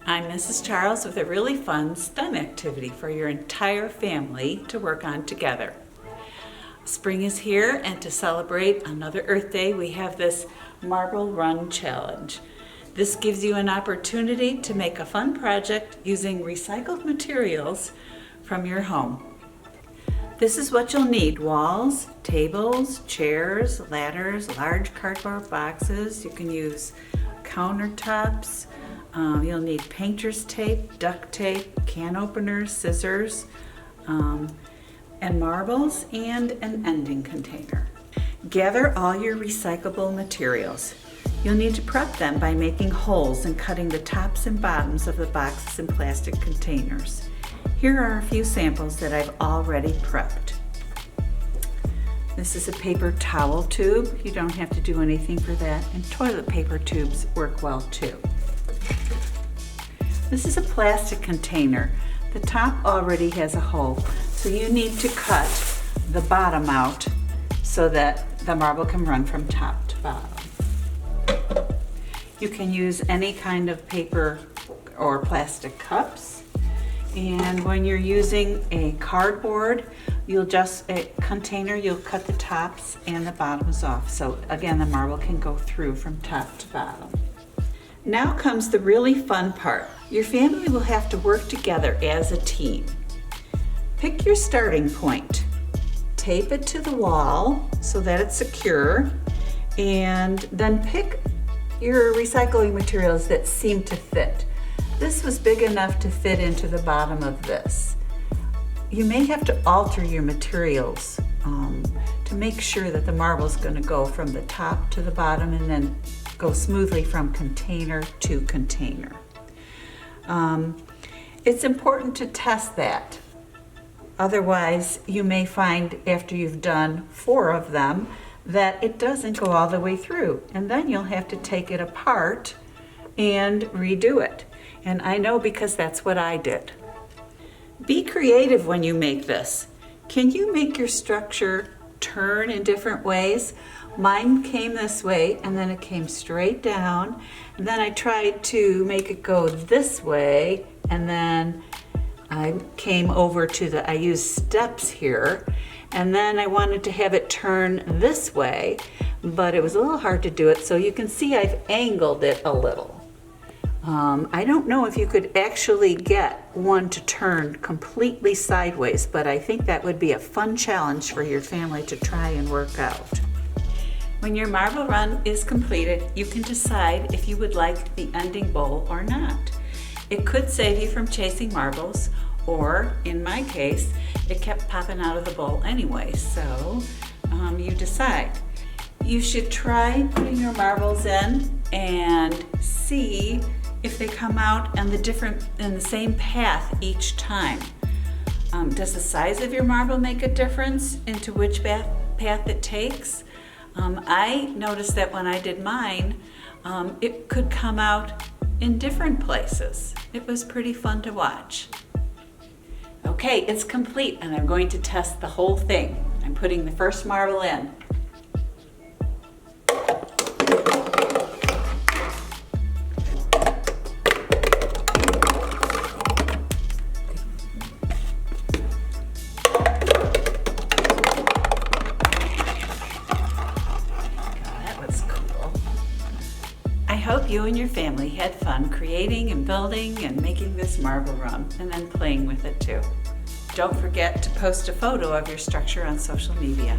I'm Mrs. Charles with a really fun STEM activity for your entire family to work on together. Spring is here, and to celebrate another Earth Day, we have this Marble Run Challenge. This gives you an opportunity to make a fun project using recycled materials from your home. This is what you'll need: walls, tables, chairs, ladders, large cardboard boxes. You can use countertops. You'll need painter's tape, duct tape, can openers, scissors, and marbles, and an ending container. Gather all your recyclable materials. You'll need to prep them by making holes and cutting the tops and bottoms of the boxes and plastic containers. Here are a few samples that I've already prepped. This is a paper towel tube. You don't have to do anything for that, and toilet paper tubes work well too. This is a plastic container. The top already has a hole, so you need to cut the bottom out so that the marble can run from top to bottom. You can use any kind of paper or plastic cups. And when you're using a cardboard, you'll cut the tops and the bottoms off. So again, the marble can go through from top to bottom. Now comes the really fun part. Your family will have to work together as a team. Pick your starting point. Tape it to the wall so that it's secure, and then pick your recycling materials that seem to fit. This was big enough to fit into the bottom of this. You may have to alter your materials to make sure that the marble is going to go from the top to the bottom and then go smoothly from container to container. It's important to test that. Otherwise, you may find after you've done 4 of them that it doesn't go all the way through, and then you'll have to take it apart and redo it. And I know because that's what I did. Be creative when you make this. Can you make your structure turn in different ways? Mine came this way, and then it came straight down, and then I tried to make it go this way, and then I came over to I used steps here, and then I wanted to have it turn this way, but it was a little hard to do it, so you can see I've angled it a little. I don't know if you could actually get one to turn completely sideways, but I think that would be a fun challenge for your family to try and work out. When your marble run is completed, you can decide if you would like the ending bowl or not. It could save you from chasing marbles, or in my case, it kept popping out of the bowl anyway, so you decide. You should try putting your marbles in and see if they come out in the same path each time. Does the size of your marble make a difference into which path it takes? I noticed that when I did mine, it could come out in different places. It was pretty fun to watch. Okay, it's complete, and I'm going to test the whole thing. I'm putting the first marble in. I hope you and your family had fun creating and building and making this marble run, and then playing with it too. Don't forget to post a photo of your structure on social media.